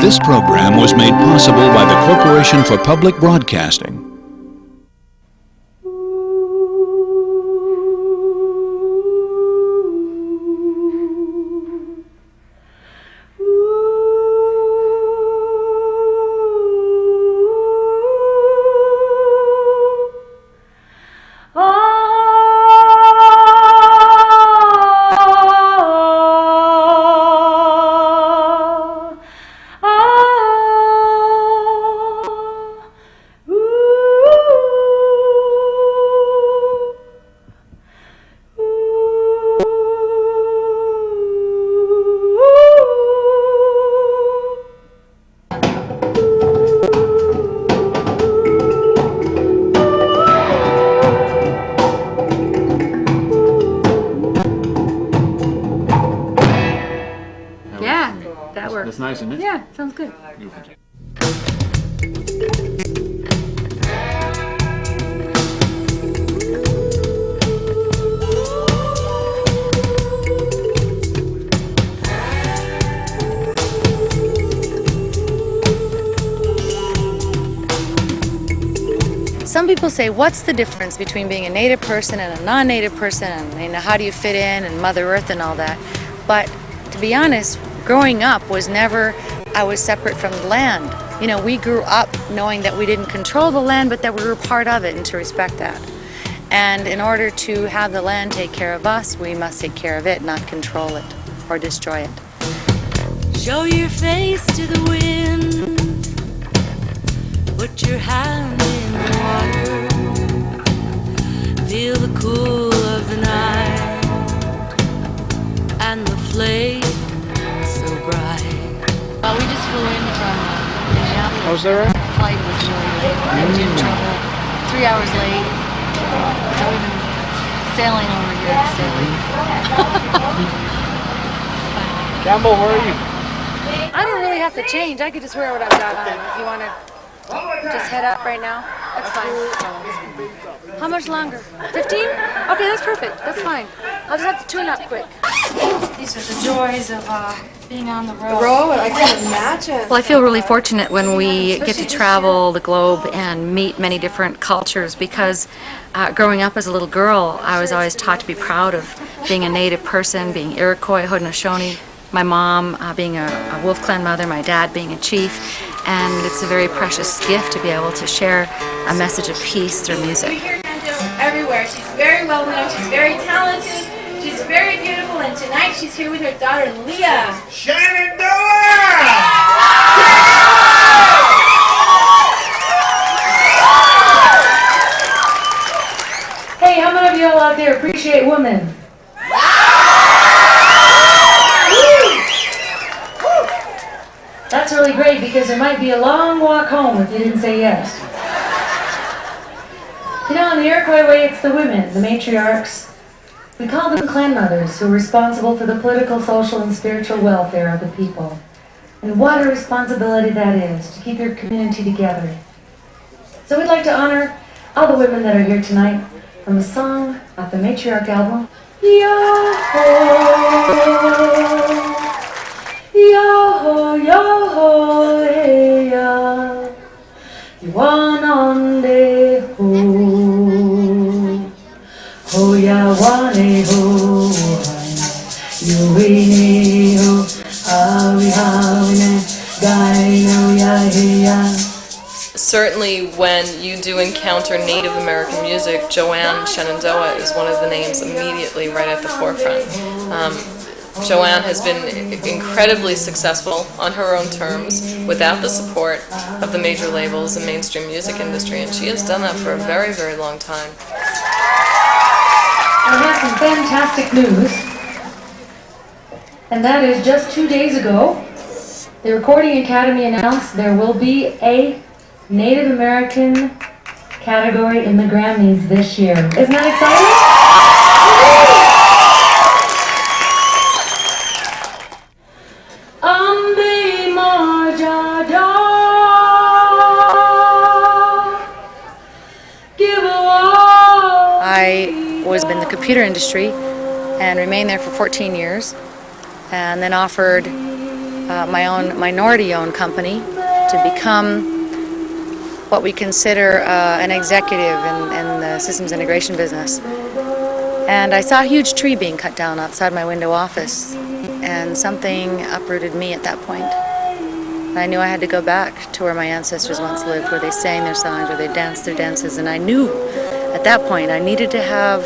This program was made possible by the Corporation for Public Broadcasting. That works. That's nice, isn't it? Yeah, sounds good. Some people say, what's the difference between being a Native person and a non-Native person, and how do you fit in, and Mother Earth and all that? But to be honest, growing up was never, I was separate from the land. You know, we grew up knowing that we didn't control the land, but that we were part of it, and to respect that. And in order to have the land take care of us, we must take care of it, not control it or destroy it. Show your face to the wind, put your hand in the water, feel the cool of the night, and the flame so bright. We just flew in from Minneapolis. Oh, is that right? The flight was really late. Engine trouble. 3 hours late. So we've been sailing over here. Campbell, where are you? I don't really have to change. I could just wear what I've got on. If you want to just head up right now, that's fine. How much longer? 15? Okay, that's perfect. That's fine. I'll just have to tune up quick. These are the joys of being on the road. I can imagine. Well, I feel really fortunate when we get to travel the globe and meet many different cultures, because growing up as a little girl, I was always taught to be proud of being a Native person, being Iroquois, Haudenosaunee, my mom being a Wolf Clan mother, my dad being a chief, and it's a very precious gift to be able to share a message of peace through music. We hear Shenandoah everywhere. She's very well known, she's very talented, she's very beautiful, and tonight she's here with her daughter, Leah. Shenandoah! Hey, how many of you all out there appreciate women? That's really great, because it might be a long walk home if you didn't say yes. You know, in the Iroquois way, it's the women, the matriarchs. We call them clan mothers, who are responsible for the political, social, and spiritual welfare of the people. And what a responsibility that is, to keep your community together. So we'd like to honor all the women that are here tonight from a song off the Matriarch album. Yo-ho, yo-ho, yo-ho, hey-ya, Yuanande-ho, ho-ya-wane-ho, yuine-ho, hawi-hawine, gai-no-ya-hey-ya. Certainly when you do encounter Native American music, Joanne Shenandoah is one of the names immediately right at the forefront. Joanne has been incredibly successful on her own terms without the support of the major labels and mainstream music industry, and she has done that for a very, very long time. I have some fantastic news, and that is just 2 days ago, the Recording Academy announced there will be a Native American category in the Grammys this year. Isn't that exciting? I was in the computer industry and remained there for 14 years, and then offered my own minority-owned company to become what we consider an executive in the systems integration business. And I saw a huge tree being cut down outside my window office, and something uprooted me at that point. I knew I had to go back to where my ancestors once lived, where they sang their songs, where they danced their dances, and I knew at that point I needed to have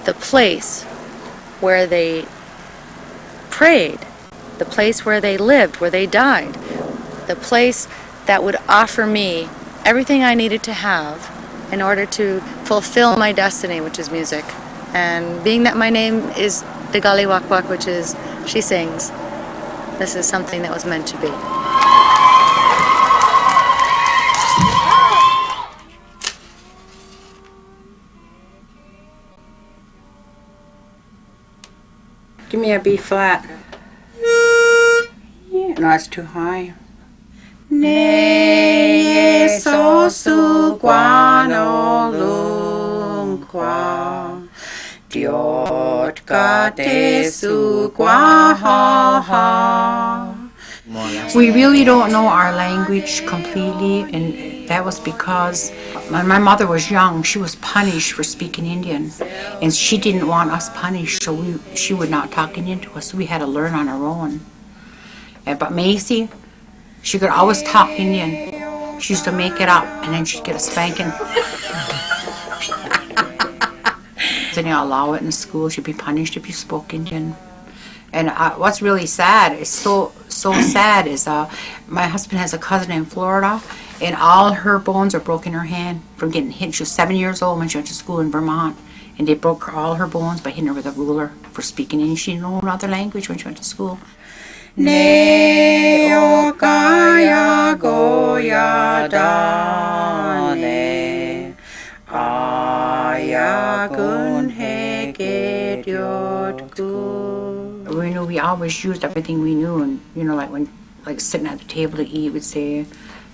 the place where they prayed, the place where they lived, where they died, the place that would offer me everything I needed to have in order to fulfill my destiny, which is music. And being that my name is Degali Wakwak, which is she sings, this is something that was meant to be. Give me a B flat. Yeah. No, it's too high. Ne so su guano lung qua diot ka te su gua ha ha. We really don't know our language completely, and that was because when my mother was young, she was punished for speaking Indian, and she didn't want us punished, so she would not talk Indian to us, so we had to learn on our own. But Macy, she could always talk Indian. She used to make it up, and then she'd get a spanking. Then you allow it in school, she'd be punished if you spoke Indian. And what's really sad, is so sad, is my husband has a cousin in Florida, and all her bones are broken in her hand from getting hit. She was 7 years old when she went to school in Vermont, and they broke all her bones by hitting her with a ruler for speaking Indian. She didn't know another language when she went to school. Ne o kaya goya dane aya gun heke diotku. We knew we always used everything we knew, and like sitting at the table to eat, we'd say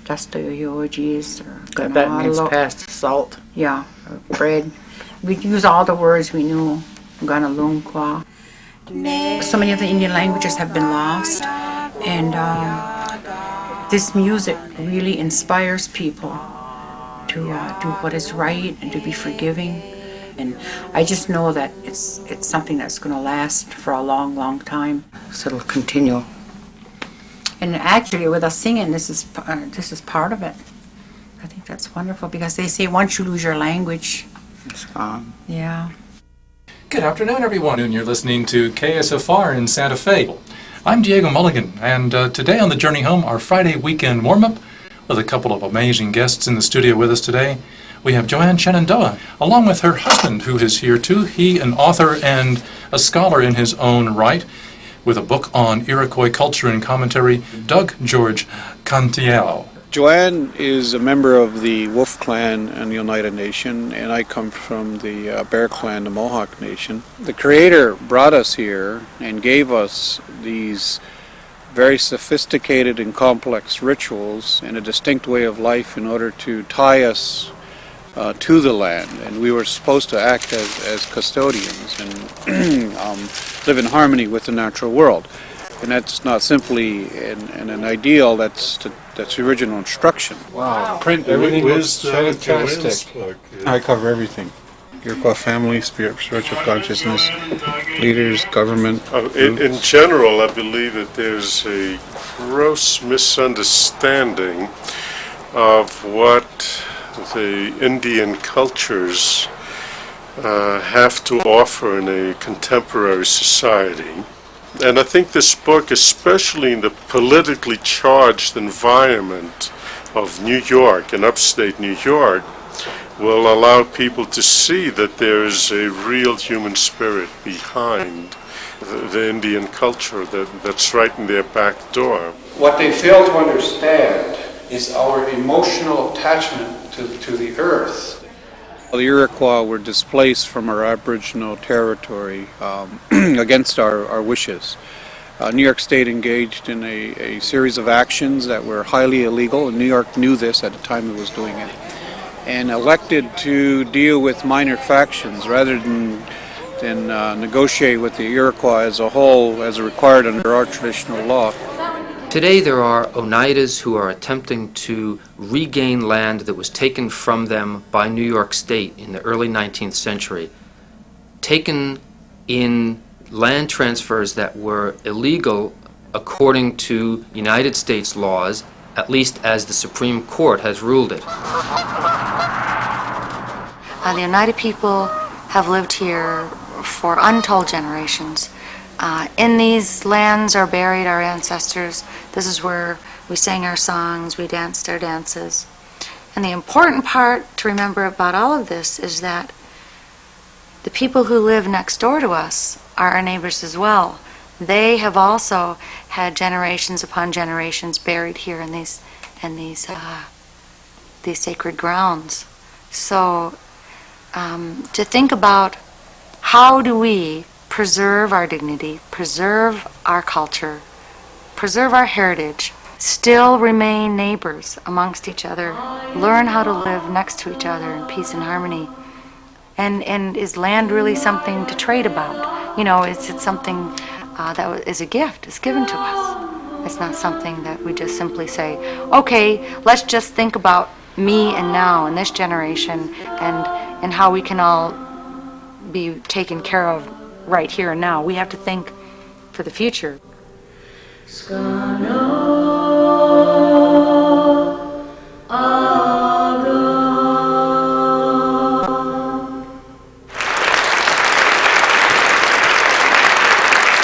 Dostoevsky's or Got that means past salt. Yeah, or bread. We'd use all the words we knew. Ganalungkwa. So many of the Indian languages have been lost, and this music really inspires people to do what is right and to be forgiving. And I just know that it's something that's going to last for a long, long time. So it'll continue. And actually, with us singing, this is part of it. I think that's wonderful, because they say once you lose your language, it's gone. Yeah. Good afternoon, everyone, and you're listening to KSFR in Santa Fe. I'm Diego Mulligan, and today on the Journey Home, our Friday weekend warm-up with a couple of amazing guests in the studio with us today. We have Joanne Shenandoah, along with her husband, who is here too. He, an author and a scholar in his own right, with a book on Iroquois culture and commentary, Doug George Cantiel. Joanne is a member of the Wolf Clan and the Oneida Nation, and I come from the Bear Clan, the Mohawk Nation. The Creator brought us here and gave us these very sophisticated and complex rituals and a distinct way of life in order to tie us to the land, and we were supposed to act as custodians and live in harmony with the natural world. And that's not simply an ideal, that's the original instruction. Wow, print everything was fantastic. I cover everything. Iroquois family, spiritual consciousness, leaders, government. In general, I believe that there's a gross misunderstanding of what the Indian cultures have to offer in a contemporary society. And I think this book, especially in the politically charged environment of New York and upstate New York, will allow people to see that there is a real human spirit behind the Indian culture that's right in their back door. What they fail to understand is our emotional attachment to the earth. The Iroquois were displaced from our Aboriginal territory against our wishes. New York State engaged in a series of actions that were highly illegal, and New York knew this at the time it was doing it, and elected to deal with minor factions rather than and negotiate with the Iroquois as a whole, as required under our traditional law. Today there are Oneidas who are attempting to regain land that was taken from them by New York State in the early 19th century, taken in land transfers that were illegal according to United States laws, at least as the Supreme Court has ruled it. The Oneida people have lived here for untold generations. In these lands are buried our ancestors. This is where we sang our songs, we danced our dances. And the important part to remember about all of this is that the people who live next door to us are our neighbors as well. They have also had generations upon generations buried here in these sacred grounds. So to think about how do we preserve our dignity, preserve our culture, preserve our heritage, still remain neighbors amongst each other, learn how to live next to each other in peace and harmony. And is land really something to trade about? You know, is it something that is a gift, it's given to us? It's not something that we just simply say, okay, let's just think about me and now and this generation and how we can all be taken care of right here and now. We have to think for the future.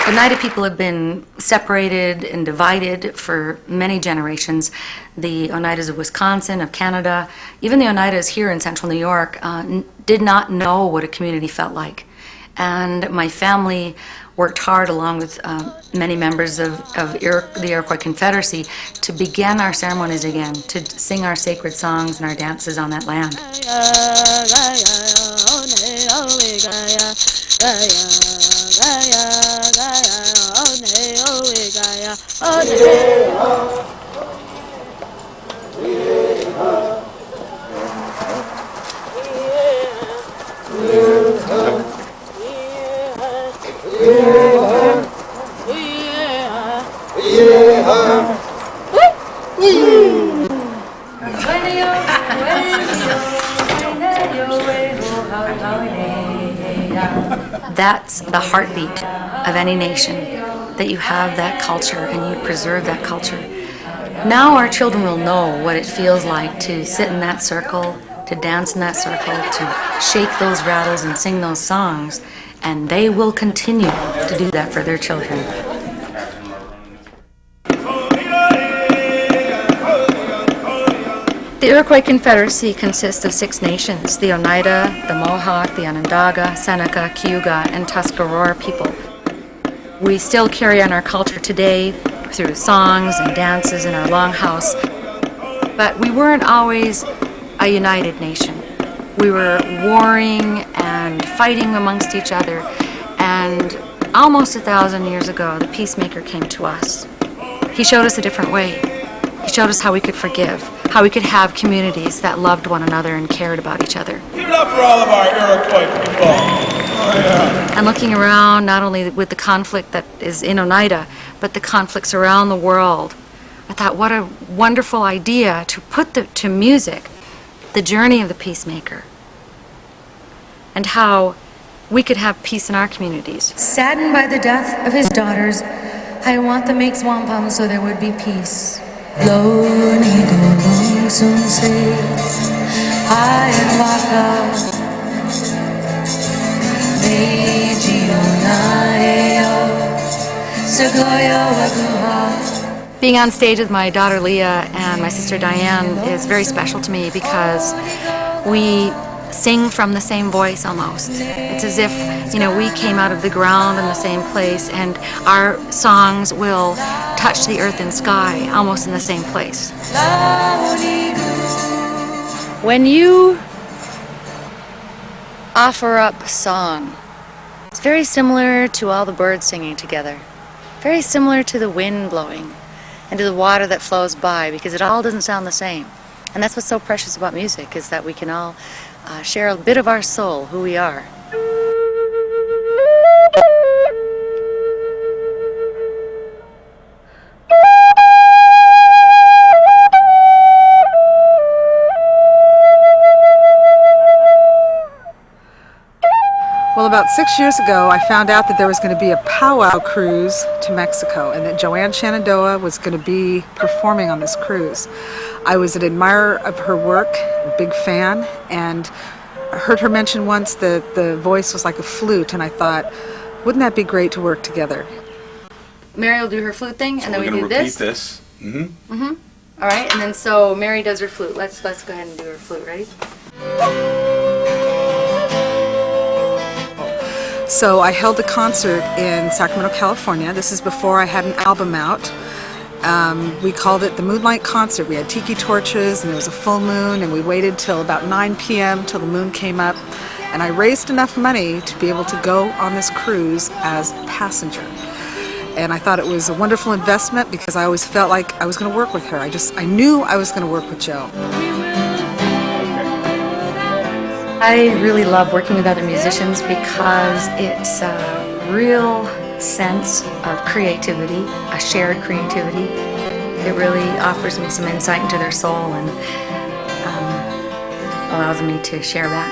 Oneida people have been separated and divided for many generations. The Oneidas of Wisconsin, of Canada, even the Oneidas here in central New York did not know what a community felt like. And my family worked hard along with many members of the Iroquois Confederacy to begin our ceremonies again, to sing our sacred songs and our dances on that land. That's the heartbeat of any nation, that you have that culture and you preserve that culture. Now our children will know what it feels like to sit in that circle, to dance in that circle, to shake those rattles and sing those songs, and they will continue to do that for their children. The Iroquois Confederacy consists of 6 nations: the Oneida, the Mohawk, the Onondaga, Seneca, Cayuga, and Tuscarora people. We still carry on our culture today through songs and dances in our longhouse, but we weren't always a united nation. We were warring and fighting amongst each other, and almost 1,000 years ago, the peacemaker came to us. He showed us a different way. He showed us how we could forgive, how we could have communities that loved one another and cared about each other. Give it up for all of our Iroquois people. Oh, yeah. And looking around, not only with the conflict that is in Oneida, but the conflicts around the world, I thought, what a wonderful idea to put to music the journey of the peacemaker and how we could have peace in our communities. Saddened by the death of his daughters, I want them make wampum so there would be peace. Lo ni go sun se I am waka Meiji onaeo Segoyo wakuha. Being on stage with my daughter Leah and my sister Diane is very special to me because we sing from the same voice almost. It's as if, you know, we came out of the ground in the same place and our songs will touch the earth and sky almost in the same place. When you offer up song, it's very similar to all the birds singing together. Very similar to the wind blowing and to the water that flows by, because it all doesn't sound the same. And that's what's so precious about music, is that we can all share a bit of our soul, who we are. about 6 years ago, I found out that there was going to be a powwow cruise to Mexico and that Joanne Shenandoah was going to be performing on this cruise. I was an admirer of her work, a big fan, and I heard her mention once that the voice was like a flute, and I thought, wouldn't that be great to work together? Mary will do her flute thing, and then we do this. This. Mm-hmm. Mm-hmm. All right, and then so Mary does her flute. Let's go ahead and do her flute. Ready? So I held a concert in Sacramento, California. This is before I had an album out. We called it the Moonlight Concert. We had tiki torches and there was a full moon, and we waited till about 9 p.m. till the moon came up, and I raised enough money to be able to go on this cruise as a passenger. And I thought it was a wonderful investment because I always felt like I was going to work with her. I knew I was going to work with Jo. I really love working with other musicians because it's a real sense of creativity, a shared creativity. It really offers me some insight into their soul and allows me to share back.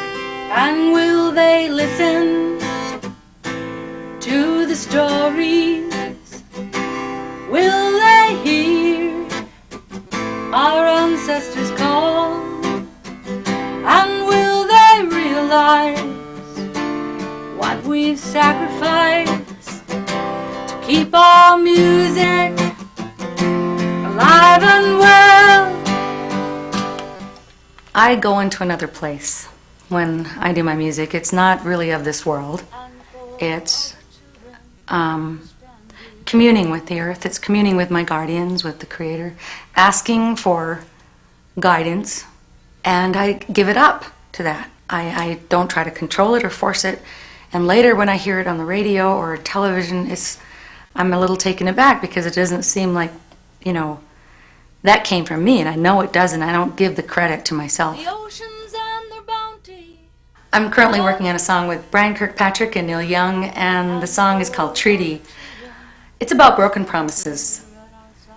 And will they listen to the stories? Will they hear our ancestors call? And will they realize what we've sacrificed to keep our music alive and well? I go into another place when I do my music. It's not really of this world. It's communing with the earth. It's communing with my guardians, with the Creator, asking for guidance, and I give it up to that. I don't try to control it or force it. And later when I hear it on the radio or television, I'm a little taken aback because it doesn't seem like, that came from me, and I know it doesn't. I don't give the credit to myself. The oceans and their bounty. I'm currently working on a song with Brian Kirkpatrick and Neil Young, and the song is called Treaty. It's about broken promises.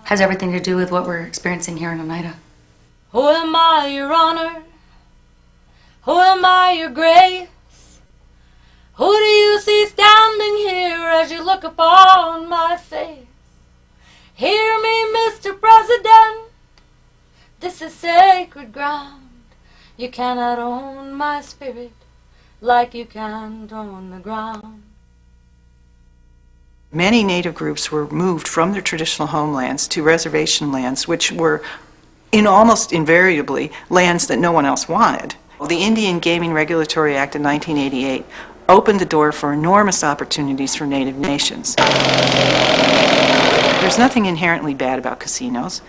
Has everything to do with what we're experiencing here in Oneida. Who am I, your honor? Who am I, your grace? Who do you see standing here as you look upon my face? Hear me, Mr. President, this is sacred ground. You cannot own my spirit like you can't own the ground. Many Native groups were moved from their traditional homelands to reservation lands, which were almost invariably lands that no one else wanted. The Indian Gaming Regulatory Act of 1988 opened the door for enormous opportunities for Native nations. There's nothing inherently bad about casinos,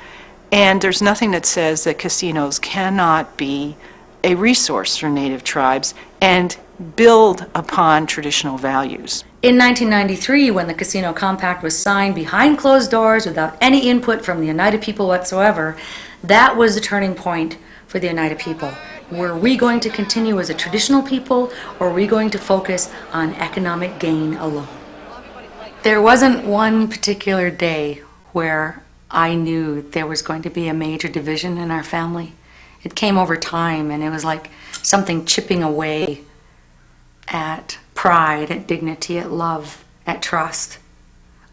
and there's nothing that says that casinos cannot be a resource for Native tribes and build upon traditional values. In 1993, when the Casino Compact was signed behind closed doors without any input from the Oneida people whatsoever, that was the turning point for the Oneida people. Were we going to continue as a traditional people, or were we going to focus on economic gain alone? There wasn't one particular day where I knew there was going to be a major division in our family. It came over time, and it was like something chipping away at pride, at dignity, at love, at trust.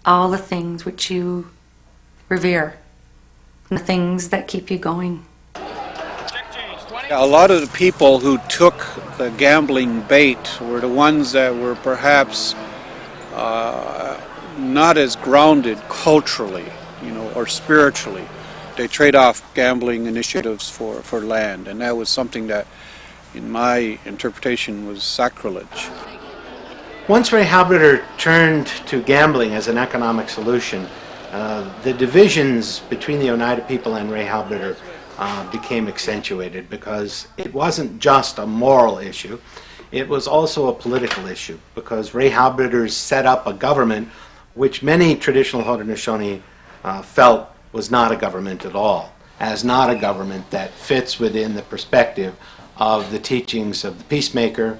All the things which you revere, the things that keep you going. A lot of the people who took the gambling bait were the ones that were perhaps not as grounded culturally, or spiritually. They trade off gambling initiatives for land, and that was something that, in my interpretation, was sacrilege. Once Ray Halberter turned to gambling as an economic solution, the divisions between the Oneida people and Ray Halberter became accentuated, because it wasn't just a moral issue, it was also a political issue, because Ray Halberter set up a government which many traditional Haudenosaunee felt was not a government at all, as not a government that fits within the perspective of the teachings of the peacemaker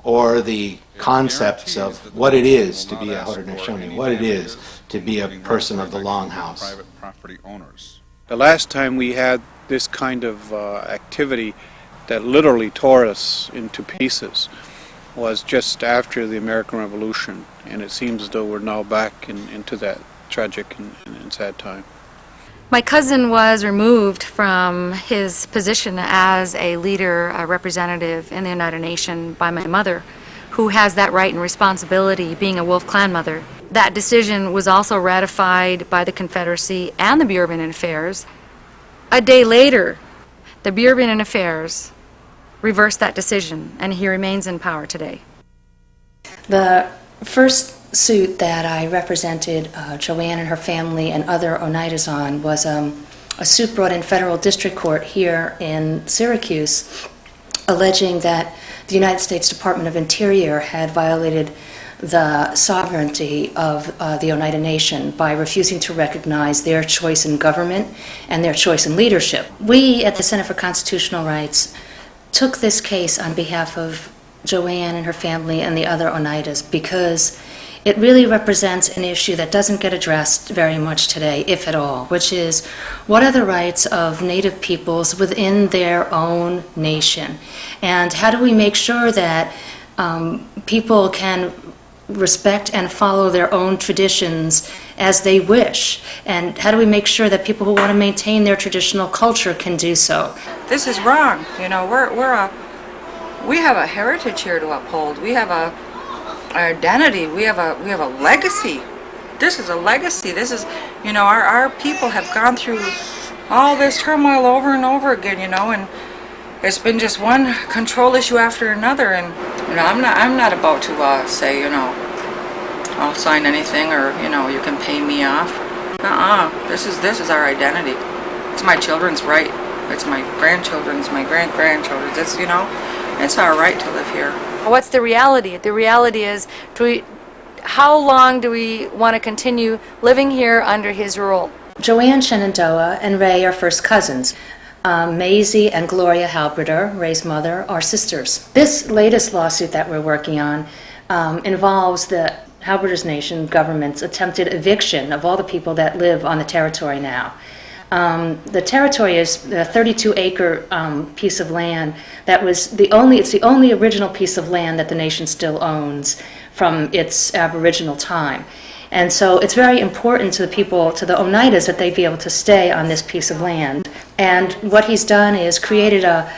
or the concepts of what it is to be a Haudenosaunee, what it is to be a person of the Longhouse. Private property owners. The last time we had this kind of activity that literally tore us into pieces was just after the American Revolution, and it seems as though we're now back into that tragic and sad time. My cousin was removed from his position as a leader, a representative in the Oneida Nation by my mother, who has that right and responsibility being a Wolf Clan mother. That decision was also ratified by the Confederacy and the Bureau of Indian Affairs. A day later, the Bureau of Indian Affairs reversed that decision, and he remains in power today. The first suit that I represented Joanne and her family and other Oneidas on was a suit brought in federal district court here in Syracuse, alleging that the United States Department of Interior had violated the sovereignty of the Oneida Nation by refusing to recognize their choice in government and their choice in leadership. We at the Center for Constitutional Rights took this case on behalf of Joanne and her family and the other Oneidas because it really represents an issue that doesn't get addressed very much today, if at all, which is what are the rights of Native peoples within their own nation? And how do we make sure that people can respect and follow their own traditions as they wish? And how do we make sure that people who want to maintain their traditional culture can do so? This is wrong. You know, we have a heritage here to uphold. We have our identity. We have a legacy. This is a legacy. This is, you know, our people have gone through all this turmoil over and over again, you know, and it's been just one control issue after another. And you know, I'm not about to say, you know, I'll sign anything, or you know, you can pay me off. This is our identity. It's my children's right. It's my grandchildren's, my great-grandchildren's. It's, you know, it's our right to live here. What's the reality? The reality is, how long do we want to continue living here under his rule? Joanne Shenandoah and Ray are first cousins. Maisie and Gloria Halberter, Ray's mother, are sisters. This latest lawsuit that we're working on involves the Halberter's Nation government's attempted eviction of all the people that live on the territory now. The territory is a 32-acre piece of land that was it's the only original piece of land that the nation still owns from its Aboriginal time. And so it's very important to the people, to the Oneidas, that they be able to stay on this piece of land. And what he's done is created a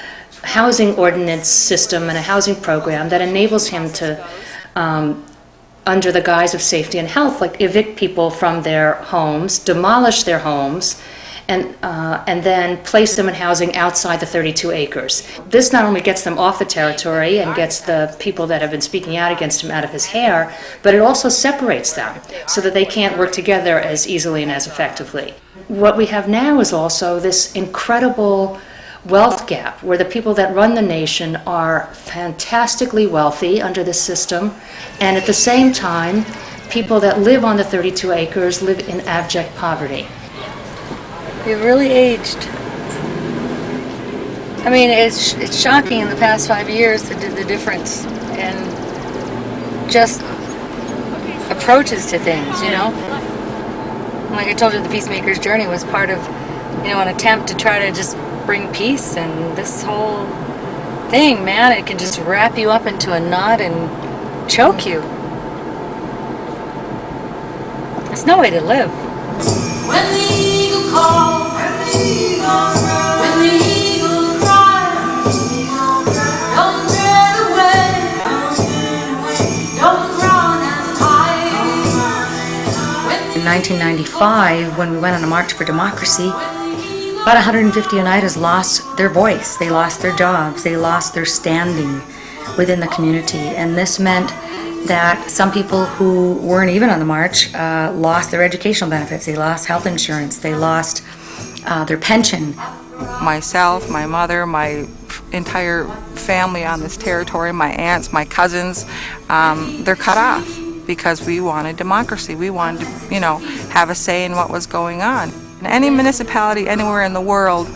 housing ordinance system and a housing program that enables him to, under the guise of safety and health, like evict people from their homes, demolish their homes, and then place them in housing outside the 32 acres. This not only gets them off the territory and gets the people that have been speaking out against him out of his hair, but it also separates them so that they can't work together as easily and as effectively. What we have now is also this incredible wealth gap where the people that run the nation are fantastically wealthy under this system, and at the same time, people that live on the 32 acres live in abject poverty. We've really aged. I mean, it's shocking in the past 5 years the difference in just approaches to things, you know? Like I told you, the Peacemaker's Journey was part of, you know, an attempt to try to just bring peace, and this whole thing, man, it can just wrap you up into a knot and choke you. It's no way to live. When the eagle calls, when the eagle cries, don't get away, don't run and hide. In 1995, when we went on a march for democracy, about 150 Oneidas lost their voice, they lost their jobs, they lost their standing within the community, and this meant that some people who weren't even on the march lost their educational benefits, they lost health insurance, they lost their pension. Myself, my mother, my entire family on this territory, my aunts, my cousins, they're cut off because we wanted democracy. We wanted to, you know, have a say in what was going on. In any municipality anywhere in the world,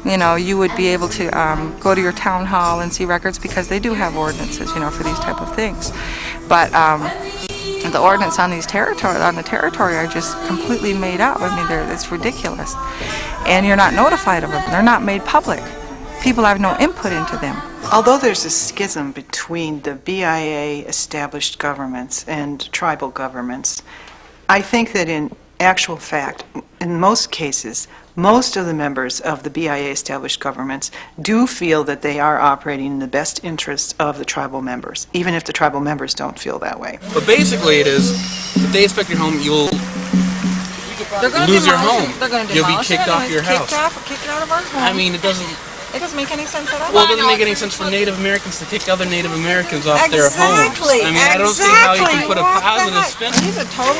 you know, you would be able to go to your town hall and see records because they do have ordinances, you know, for these type of things. But the ordinance on the territory are just completely made up. I mean, it's ridiculous. And you're not notified of them. They're not made public. People have no input into them. Although there's a schism between the BIA established governments and tribal governments, I think that in actual fact, in most cases, most of the members of the BIA established governments do feel that they are operating in the best interests of the tribal members, even if the tribal members don't feel that way. But basically it is, if they inspect your home, you'll lose your home. You'll be kicked off your house. Kicked out of our home. I mean, it doesn't make any sense at all. Well, it doesn't make any sense for Native Americans to kick other Native Americans off their homes. Exactly. I mean, I don't see how you can put a positive spin. He's a total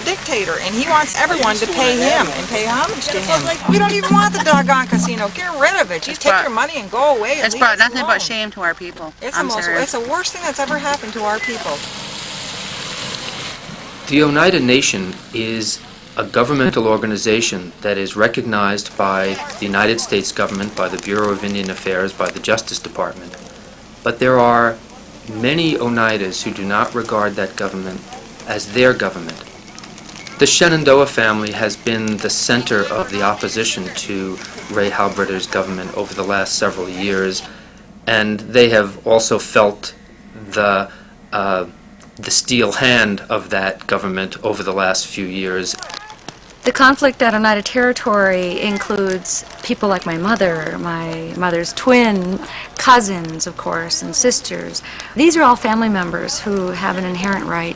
dictator, and he wants everyone to pay him and pay homage to him. We don't even want the doggone casino. Get rid of it. Just take your money and go away. It's brought nothing but shame to our people. It's the worst thing that's ever happened to our people. The Oneida Nation is a governmental organization that is recognized by the United States government, by the Bureau of Indian Affairs, by the Justice Department. But there are many Oneidas who do not regard that government as their government. The Shenandoah family has been the center of the opposition to Ray Halbrider's government over the last several years, and they have also felt the steel hand of that government over the last few years. The conflict at Oneida Territory includes people like my mother's twin, cousins, of course, and sisters. These are all family members who have an inherent right,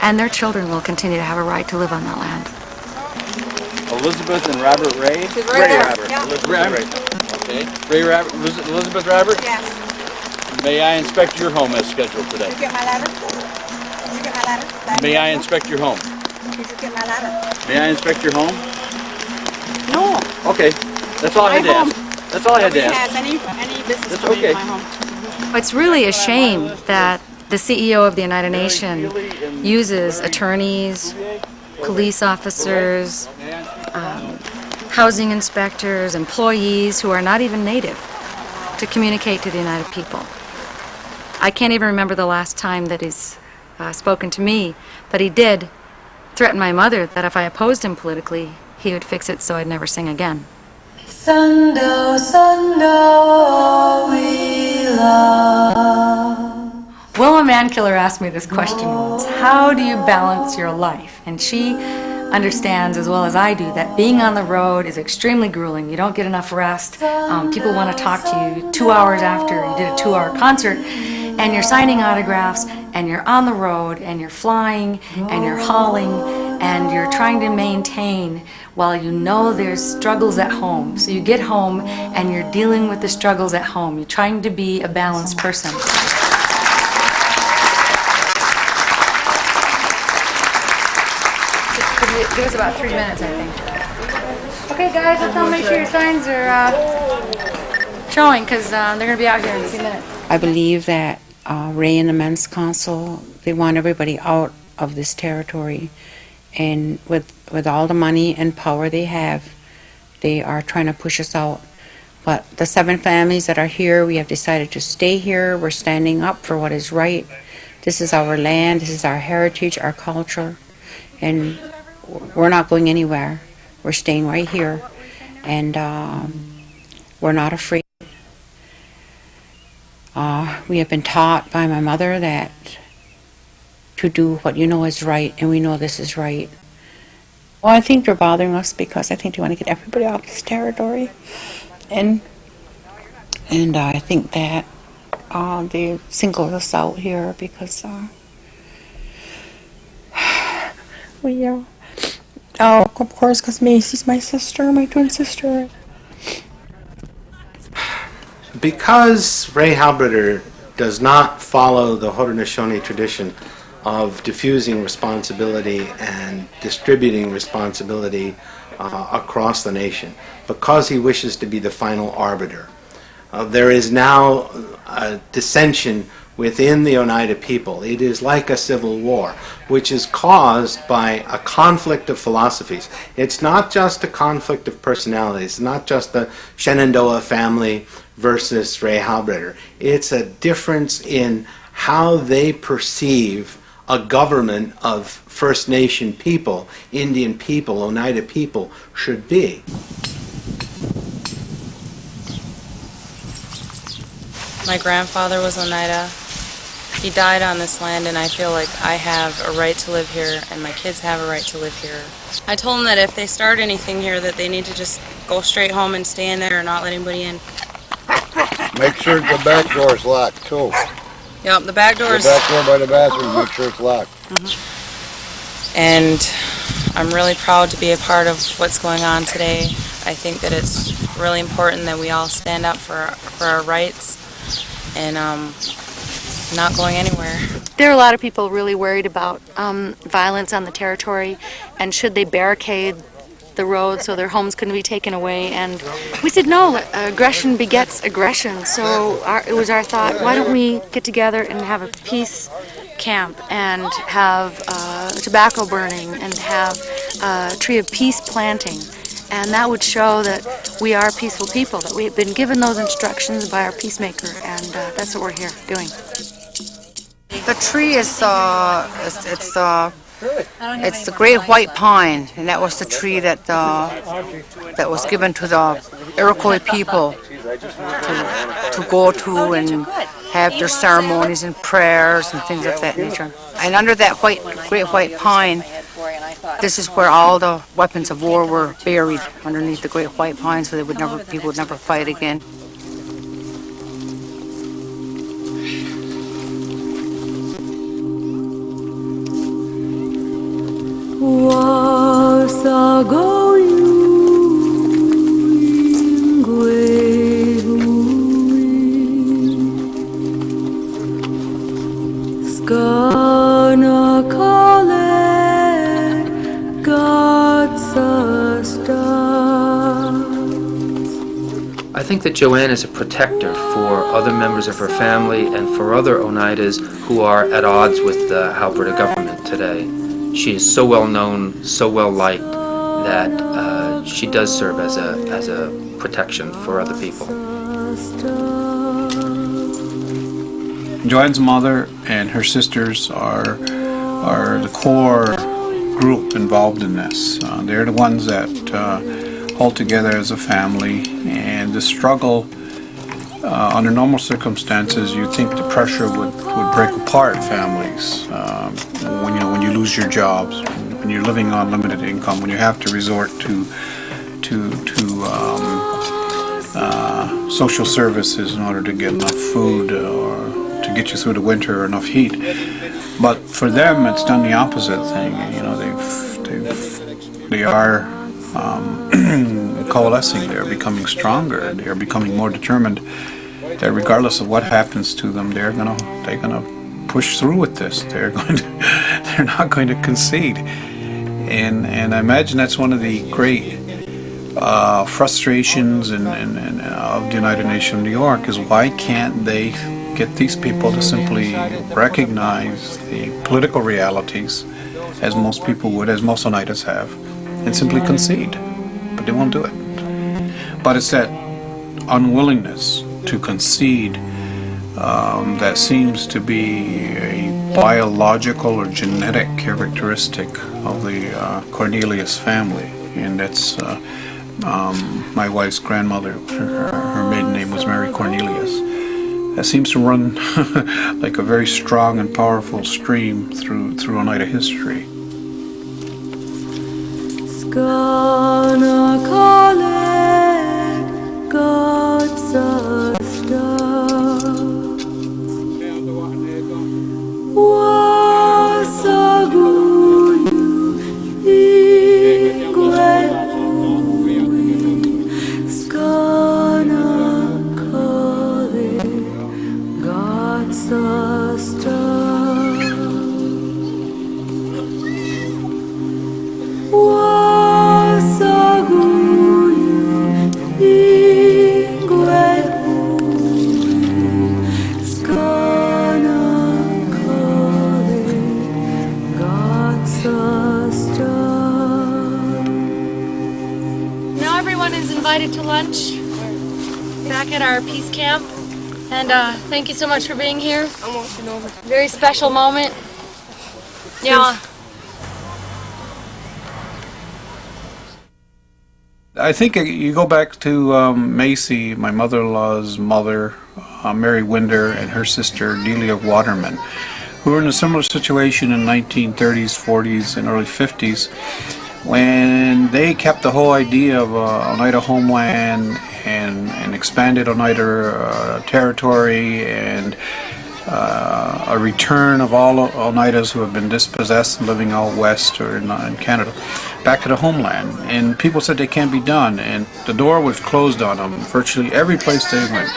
and their children will continue to have a right to live on that land. Elizabeth and Robert Ray? Ray Robert. Yeah. Elizabeth okay. Ray Robert, Elizabeth Robert? Yes. May I inspect your home as scheduled today? Did you get my letter? Did you get my letter? May I inspect your home? Did you get my letter? May I inspect your home? No. Okay. That's all I had to ask. That's all I had to ask. Nobody has any business That's coming okay. in my home. It's really a shame that the CEO of the Oneida Nation uses attorneys, police officers, housing inspectors, employees who are not even native to communicate to the Oneida people. I can't even remember the last time that he's spoken to me, but he did threaten my mother that if I opposed him politically, he would fix it so I'd never sing again. Sundow, Sundow, we love. Wilma Mankiller asked me this question once: how do you balance your life? And she understands as well as I do that being on the road is extremely grueling. You don't get enough rest. People want to talk to you 2 hours after you did a 2-hour concert, and you're signing autographs, and you're on the road, and you're flying, and you're hauling, and you're trying to maintain while you know there's struggles at home. So you get home, and you're dealing with the struggles at home. You're trying to be a balanced person. Give us about 3 minutes, I think. Okay, guys, let's all make sure your signs are showing, because they're going to be out here in a few minutes. I believe that Ray and the Men's Council, they want everybody out of this territory. And with all the money and power they have, they are trying to push us out. But the 7 families that are here, we have decided to stay here. We're standing up for what is right. This is our land, this is our heritage, our culture. And we're not going anywhere. We're staying right here. And we're not afraid. We have been taught by my mother that to do what you know is right, and we know this is right. Well, I think they're bothering us because I think they want to get everybody off this territory. And I think that they singled us out here because of course, because Macy's my sister, my twin sister. Because Ray Halbrider does not follow the Haudenosaunee tradition of diffusing responsibility and distributing responsibility across the nation, because he wishes to be the final arbiter, there is now a dissension within the Oneida people. It is like a civil war, which is caused by a conflict of philosophies. It's not just a conflict of personalities. It's not just the Shenandoah family versus Ray Halbrider. It's a difference in how they perceive a government of First Nation people, Indian people, Oneida people should be. My grandfather was Oneida. He died on this land, and I feel like I have a right to live here, and my kids have a right to live here. I told them that if they start anything here, that they need to just go straight home and stay in there and not let anybody in. Make sure the back door is locked, too. Yep, the back door is... The back door by the bathroom, make sure it's locked. And I'm really proud to be a part of what's going on today. I think that it's really important that we all stand up for our rights and not going anywhere. There are a lot of people really worried about violence on the territory, and should they barricade the road so their homes couldn't be taken away. And we said no, aggression begets aggression. So it was our thought, why don't we get together and have a peace camp and have tobacco burning and have a tree of peace planting. And that would show that we are peaceful people, that we have been given those instructions by our peacemaker, and that's what we're here doing. The tree is it's the great white pine, and that was the tree that that was given to the Iroquois people to go to and have their ceremonies and prayers and things of that nature. And under that great white pine, this is where all the weapons of war were buried, underneath the great white pine, so people would never fight again. I think that Joanne is a protector for other members of her family and for other Oneidas who are at odds with the Alberta government today. She is so well known, so well liked, that she does serve as a protection for other people. Joanne's mother and her sisters are the core group involved in this. They're the ones that hold together as a family, and the struggle under normal circumstances, you'd think the pressure would break apart families when you lose your jobs, when you're living on limited income, when you have to resort to social services in order to get enough food or to get you through the winter or enough heat. But for them, it's done the opposite thing. You know, they are coalescing. They're becoming stronger. They're becoming more determined. That regardless of what happens to them, they're gonna push through with this. They're not going to concede. And I imagine that's one of the great frustrations of the United Nations of New York is why can't they get these people to simply recognize the political realities as most people would, as most Oneidas have, and simply concede. But they won't do it. But it's that unwillingness to concede that seems to be a biological or genetic characteristic of the Cornelius family, and that's my wife's grandmother. Her maiden name was Mary Cornelius. That seems to run like a very strong and powerful stream through Oneida history. Now everyone is invited to lunch back at our peace camp, and thank you so much for being here. Very special moment. Yeah. I think you go back to Macy, my mother-in-law's mother. Mary Winder and her sister Delia Waterman, who were in a similar situation in 1930s, 40s, and early 50s, when they kept the whole idea of Oneida homeland and expanded Oneida territory and a return of all Oneidas who have been dispossessed and living out west or in Canada back to the homeland. And people said they can't be done, and the door was closed on them virtually every place they went.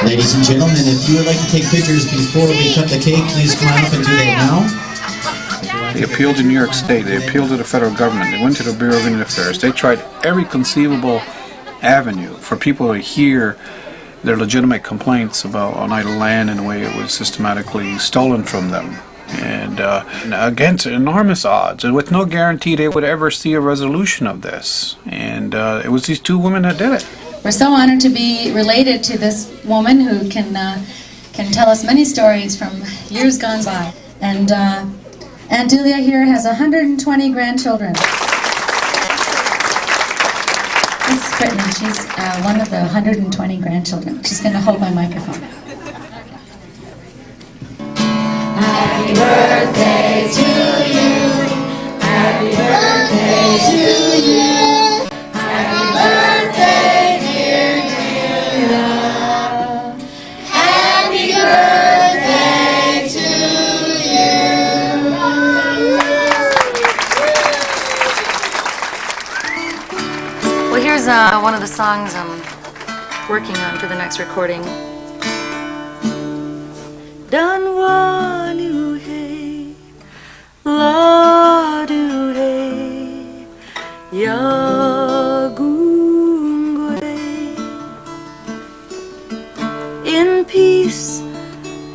Ladies and gentlemen, if you would like to take pictures before we cut the cake, please come on up and do that now. They appealed to New York State, they appealed to the federal government, they went to the Bureau of Indian Affairs, they tried every conceivable avenue for people to hear their legitimate complaints about Oneida land and the way it was systematically stolen from them. And against enormous odds, and with no guarantee they would ever see a resolution of this. And it was these two women that did it. We're so honored to be related to this woman who can tell us many stories from years gone by. And Aunt Delia here has 120 grandchildren. This is Brittany. She's one of the 120 grandchildren. She's going to hold my microphone. Happy birthday to you. Happy birthday to you. Happy birthday, dear Delia. Happy birthday to you. Well, here's one of the songs I'm working on for the next recording. Dan walu hey, la du hey, ya gungue. In peace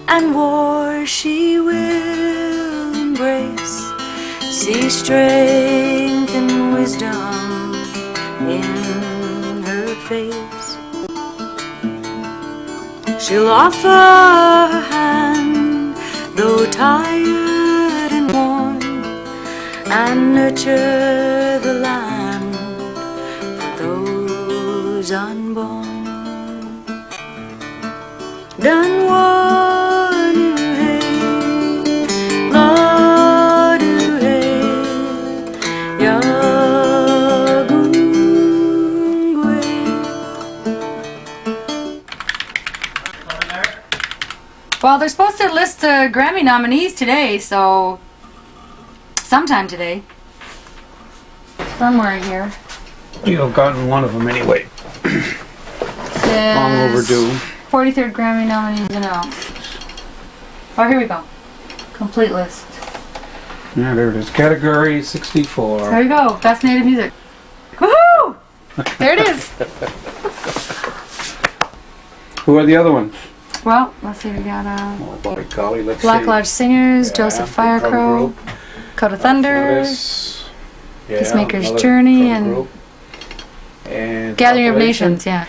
and war she will embrace, see strength and wisdom in her face. She'll offer her hand, though tired and worn, and nurture the land for those unborn. Dan walu hey, la du hey, ya gungue. Well, they're supposed to list the Grammy nominees today, so sometime today. Somewhere here. You've gotten one of them anyway. Long overdue. 43rd Grammy nominees and out. Oh, here we go. Complete list. Yeah, there it is. Category 64. There you go. Best Native Music. Woohoo! There it is. Who are the other ones? Well, let's see. We got By golly, let's Black see. Lodge Singers, Yeah, Joseph Drum Firecrow, Group. Code of Thunder, This, yeah, Peacemaker's another Journey, drum and group. And Gathering of Population. Nations. Yeah.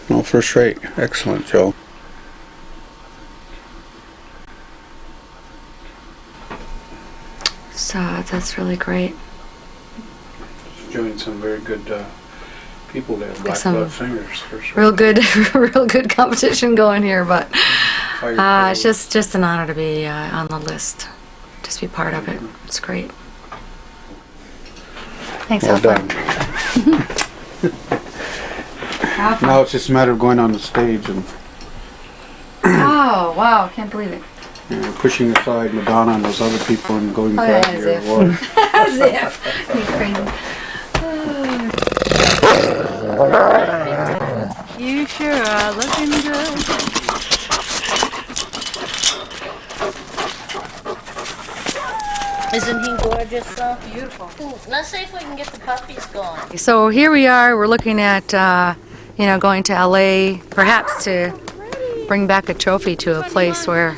Well, first rate. Excellent, Joe. So that's really great. Joined some very good people there. Black Some Lodge Singers, for sure. Real good, real good competition going here, but Fire it's just an honor to be on the list. Just be part of it. It's great. Thanks, Well Alpha. done. Now it's just a matter of going on the stage and Oh, wow, can't believe it. pushing aside Madonna and those other people and going Oh, grab yeah, your as if. award. As if. You crazy. You sure are looking good. Isn't he gorgeous though? Beautiful. Let's see if we can get the puppies going. So here we are. We're looking at, going to LA, perhaps to bring back a trophy to a place where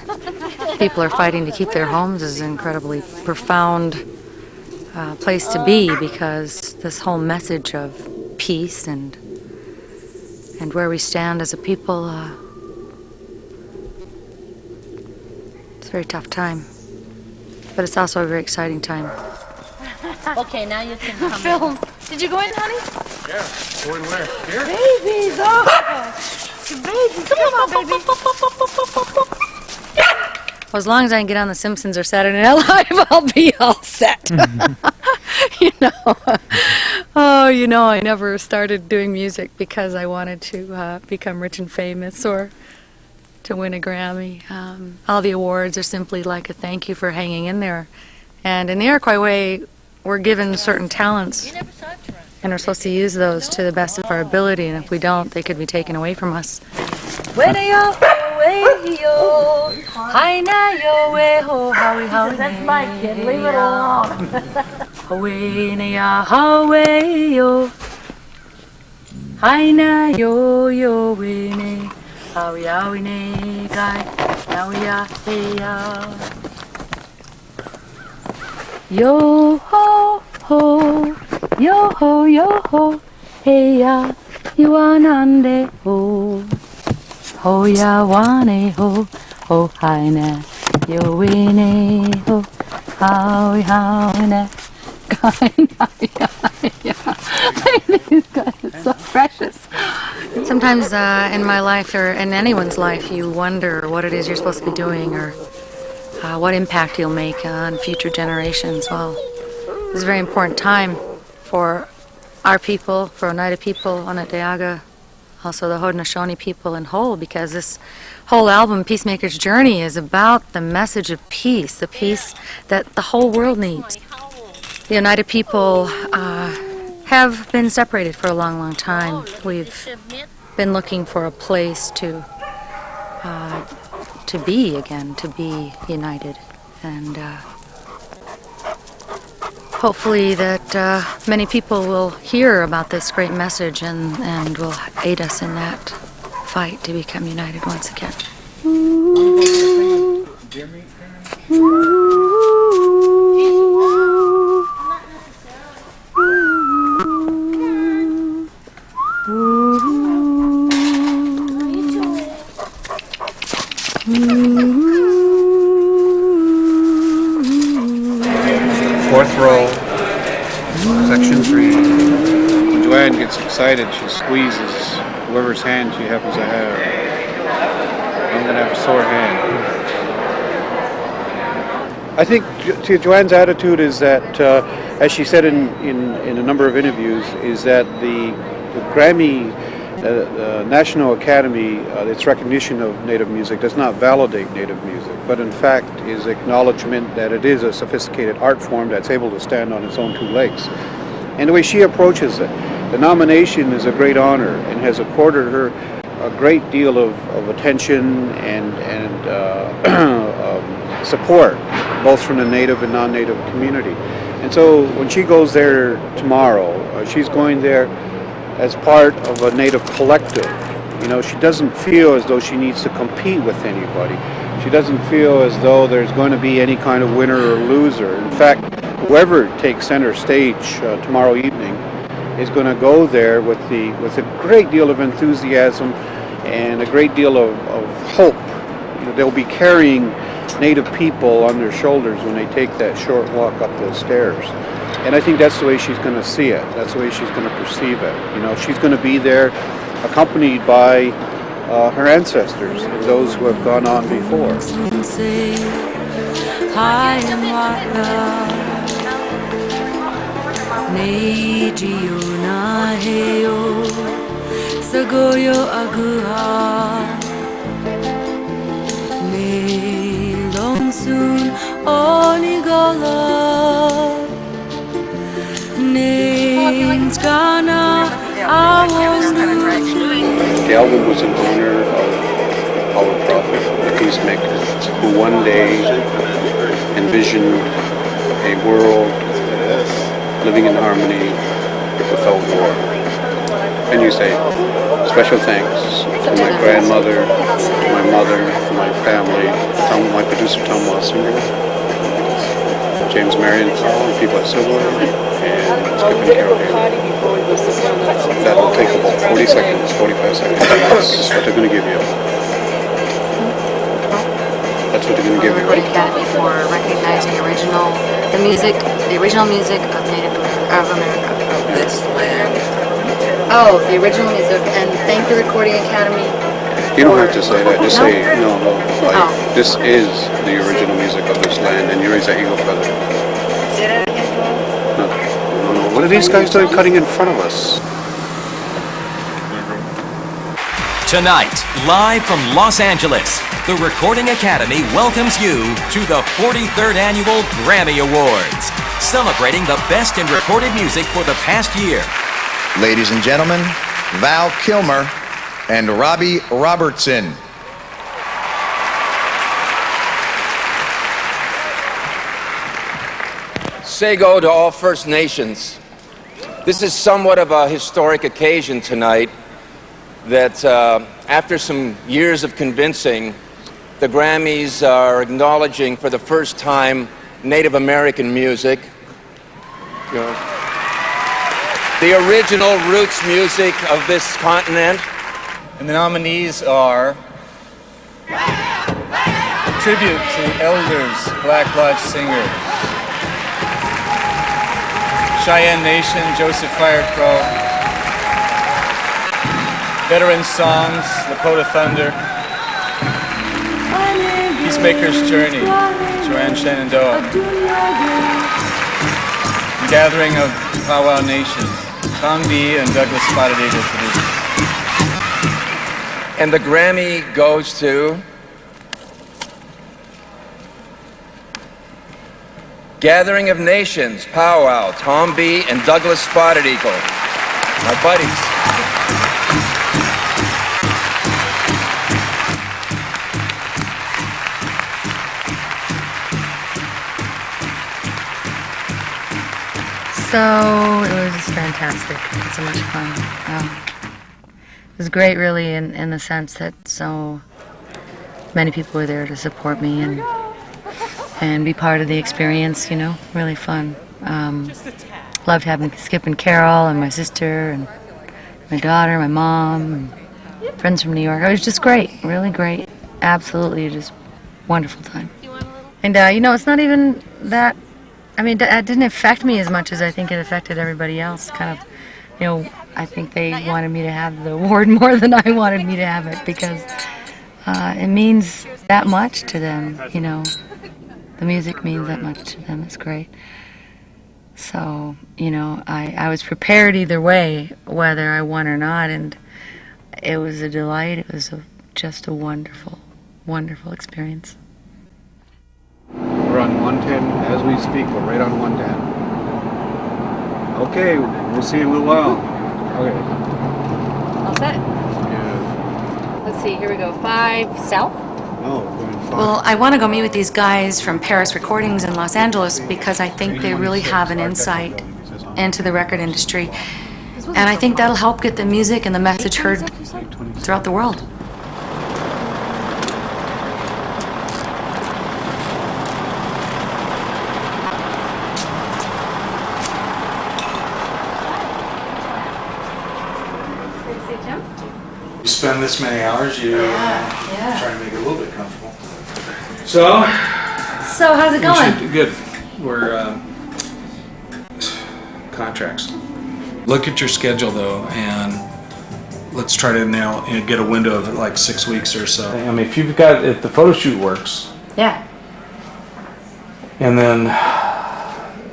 people are fighting to keep their homes. Is an incredibly profound place to be, because this whole message of peace and where we stand as a people, it's a very tough time. But it's also a very exciting time. Okay, now you can come Film. in. Did you go in, honey? Yeah. Going where? Here? Babies! Oh! baby. Come on, baby. Well, as long as I can get on The Simpsons or Saturday Night Live, I'll be all set. You know. Oh, you know, I never started doing music because I wanted to become rich and famous or to win a Grammy. All the awards are simply like a thank you for hanging in there. And in the Iroquois way, we're given certain talents, and we're supposed to use those to the best of our ability, and if we don't, they could be taken away from us. That's my kid, leave it alone. Yo ho ho, yo ho, hey ya, you are nande ho, ho ya wane ho, ho hi na, yo ne ho, how na, these guys are so precious. Sometimes in my life or in anyone's life, you wonder what it is you're supposed to be doing or what impact you'll make on future generations. Well, this is a very important time for our people, for Oneida people, Onondaga, also the Haudenosaunee people in whole, because this whole album, Peacemaker's Journey, is about the message of peace, the peace that the whole world needs. The Oneida people have been separated for a long, long time. We've been looking for a place to be again, to be united, and hopefully that many people will hear about this great message and will aid us in that fight to become united once again. Fourth row, section 3. When Joanne gets excited, she squeezes whoever's hand she happens to have. I'm going to have a sore hand. I think Joanne's attitude is that, as she said in a number of interviews, is that the Grammy National Academy, its recognition of Native music does not validate Native music, but in fact is acknowledgement that it is a sophisticated art form that's able to stand on its own two legs. And the way she approaches it, the nomination is a great honor and has accorded her a great deal of attention and support, both from the Native and non-Native community. And so when she goes there tomorrow, she's going there as part of a Native collective. You know, she doesn't feel as though she needs to compete with anybody. She doesn't feel as though there's going to be any kind of winner or loser. In fact, whoever takes center stage tomorrow evening is going to go there with a great deal of enthusiasm and a great deal of hope. You know, they'll be carrying Native people on their shoulders when they take that short walk up those stairs. And I think that's the way she's going to see it. That's the way she's going to perceive it. You know, she's going to be there accompanied by her ancestors, those who have gone on before. The album was in honor of our prophet, the peacemaker, who one day envisioned a world living in harmony without war. And you say, special thanks to my grandmother, to my mother, to my family, my producer Tom Wassinger, James Marion, the people at Silver, and Skip and Carol Haley. That will take about 40 seconds, 45 seconds. That's what they're going to give you. That's what they're going to give you. Recording Academy for recognizing the original music of Native America, of this land. Oh, the original music, and thank the Recording Academy You don't have to say that. Just say, no, like, this is the original music of this land, and you raise that eagle feather. Say that again, Joel. No. What are these guys doing cutting in front of us? Tonight, live from Los Angeles, the Recording Academy welcomes you to the 43rd Annual Grammy Awards, celebrating the best in recorded music for the past year. Ladies and gentlemen, Val Kilmer and Robbie Robertson. Say go to all First Nations. This is somewhat of a historic occasion tonight that after some years of convincing, the Grammys are acknowledging for the first time Native American music. The original roots music of this continent. And the nominees are Tribute to Elders, Black Lodge Singers, Cheyenne Nation, Joseph Firecrow, Veteran Songs, Lakota Thunder, Peacemaker's Journey, Joanne Shenandoah, Gathering of Powwow Nation, Tom B. and Douglas Spotted Eagle producers. And the Grammy goes to Gathering of Nations, Powwow, Tom B. and Douglas Spotted Eagle, my buddies. So it was fantastic. It was so much fun. It was great, really, in the sense that so many people were there to support me and be part of the experience. You know, really fun. Loved having Skip and Carol and my sister and my daughter, my mom, and friends from New York. It was just great, really great. Absolutely, just wonderful time. And you know, it's not even that. I mean, that didn't affect me as much as I think it affected everybody else. Kind of, you know, I think they wanted me to have the award more than I wanted me to have it because it means that much to them, you know. The music means that much to them. It's great. So, you know, I was prepared either way, whether I won or not, and it was a delight. It was just a wonderful, wonderful experience. We're on 110 as we speak. We're right on 110. Okay, we'll see you in a little while. Okay. All set? Yeah. Let's see, here we go. 5 south? No, we're going 5. Well, I want to go meet with these guys from Paris Recordings in Los Angeles because I think they really have an insight into the record industry. And I think that'll help get the music and the message heard throughout the world. You spend this many hours, you try to make it a little bit comfortable. So how's it going? Good. We're contracts. Look at your schedule though, and let's try to get a window of like 6 weeks or so. I mean, if the photo shoot works, Yeah. and then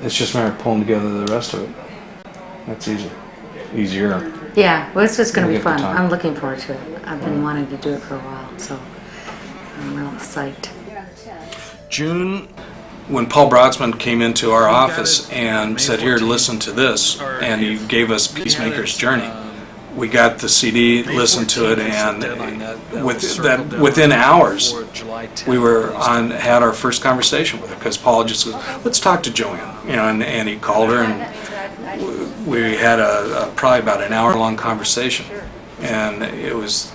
it's just a matter of pulling together the rest of it. That's easier. Yeah, well, it's just going to be We'll get fun. the time. I'm looking forward to it. I've been wanting to do it for a while, so I'm real psyched. June, when Paul Brodsman came into our office and said, "Here, listen to this," and he gave us Peacemaker's Journey. We got the CD, listened to it, and within hours, we had our first conversation with her because Paul just said, "Let's talk to Joanne," you know, and he called her and we had probably about an hour-long conversation, and it was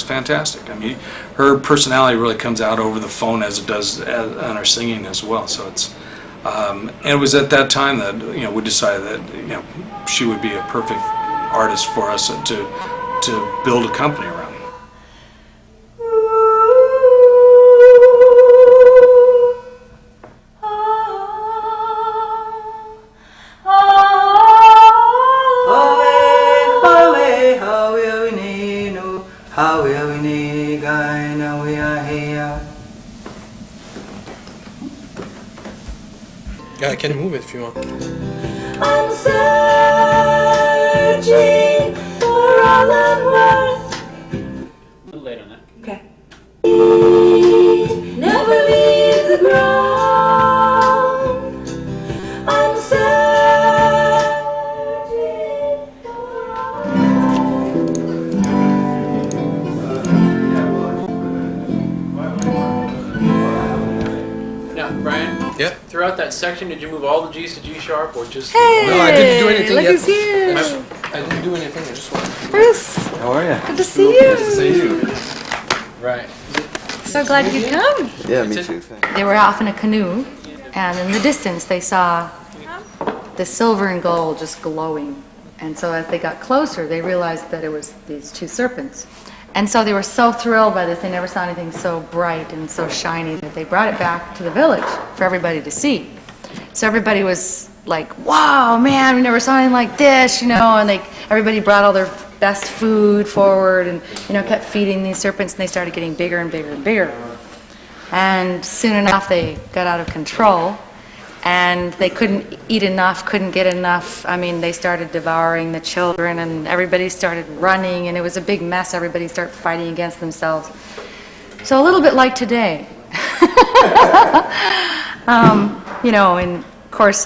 fantastic. I mean, her personality really comes out over the phone as it does on her singing as well. So it's and it was at that time that we decided that she would be a perfect artist for us to build a company around. Yeah, I can move it if you want. I'm searching for all I'm worth. A little late on that. Okay. Never leave the ground. I'm searching for Now, Brian. Yeah. Throughout that section, did you move all the G's to G sharp or just? Hey, no, I didn't do anything look yet. who's here. I didn't do anything. I just wanted. Bruce. How are you? Good to see you. Good to see you. Right. So glad you could come. Yeah, me too. They were off in a canoe, and in the distance they saw the silver and gold just glowing. And so as they got closer, they realized that it was these two serpents. And so they were so thrilled by this, they never saw anything so bright and so shiny, that they brought it back to the village for everybody to see. So everybody was like, wow, man, we never saw anything like this, you know, and everybody brought all their best food forward and, you know, kept feeding these serpents, and they started getting bigger and bigger and bigger. And soon enough, they got out of control, and they couldn't eat enough, couldn't get enough. I mean, they started devouring the children, and everybody started running, and it was a big mess. Everybody started fighting against themselves. So a little bit like today. You know, and of course,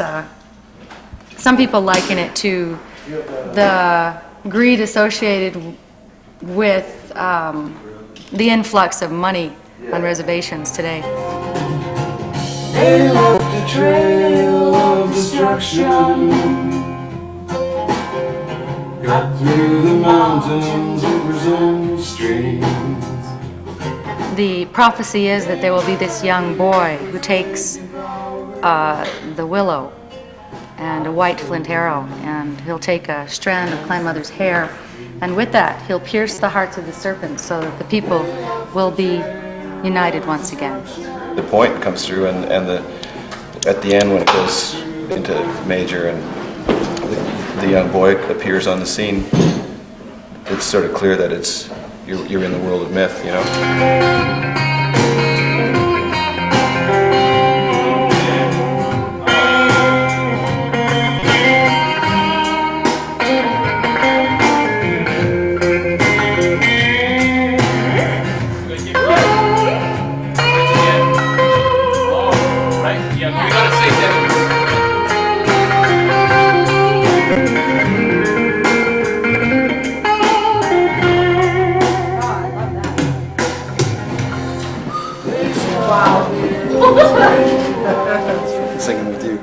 some people liken it to the greed associated with the influx of money on reservations today. They left a trail of destruction. Cut through the mountains, rivers and streams. The prophecy is that there will be this young boy who takes the willow and a white flint arrow, and he'll take a strand of Clan Mother's hair, and with that he'll pierce the hearts of the serpents so that the people will be united once again. The point comes through, and at the end when it goes into major and the young boy appears on the scene, it's sort of clear that you're in the world of myth, you know. Singing with you.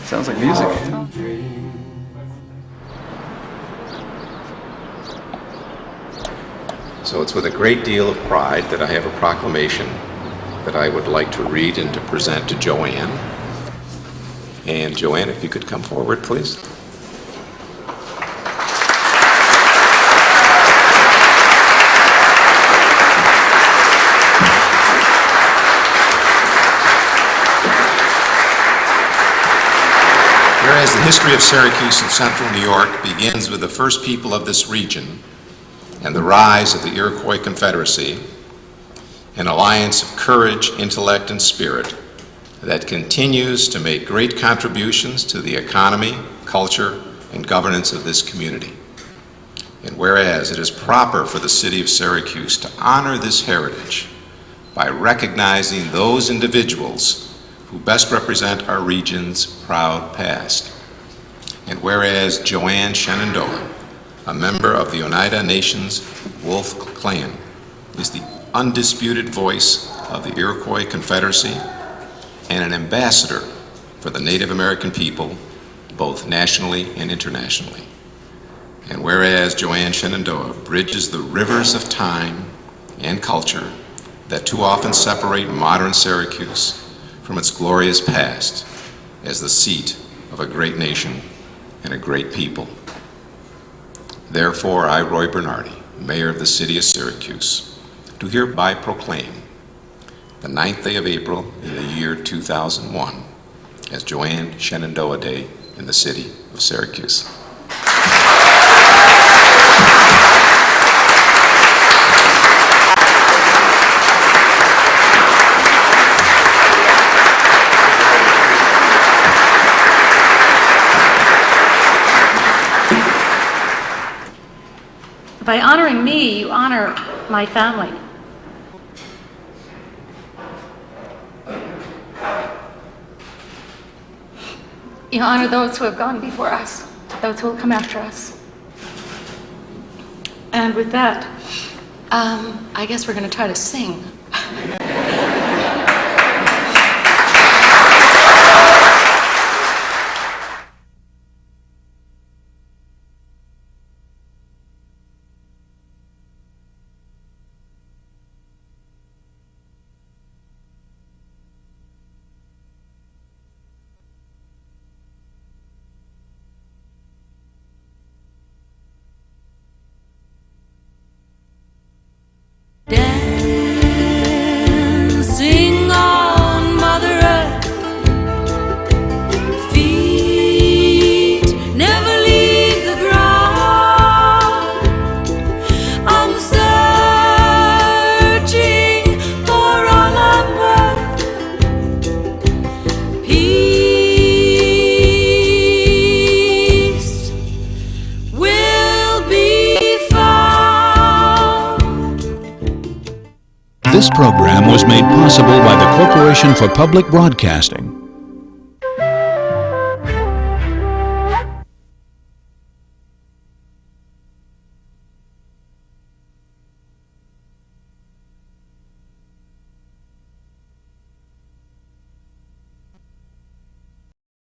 Sounds like music. So it's with a great deal of pride that I have a proclamation that I would like to read and to present to Joanne. And Joanne, if you could come forward, please. Whereas the history of Syracuse in central New York begins with the first people of this region and the rise of the Iroquois Confederacy, an alliance of courage, intellect, and spirit that continues to make great contributions to the economy, culture, and governance of this community. And whereas it is proper for the city of Syracuse to honor this heritage by recognizing those individuals who best represent our region's proud past. And whereas Joanne Shenandoah, a member of the Oneida Nation's Wolf Clan, is the undisputed voice of the Iroquois Confederacy and an ambassador for the Native American people, both nationally and internationally. And whereas Joanne Shenandoah bridges the rivers of time and culture that too often separate modern Syracuse from its glorious past as the seat of a great nation and a great people. Therefore, I, Roy Bernardi, Mayor of the City of Syracuse, do hereby proclaim the 9th day of April in the year 2001 as Joanne Shenandoah Day in the City of Syracuse. By honoring me, you honor my family. You honor those who have gone before us, those who will come after us. And with that, I guess we're going to try to sing. Dancing on Mother Earth, feet never leave the ground. I'm searching for all I'm worth. Peace will be found. This program was made possible by the Corporation for Public Broadcasting.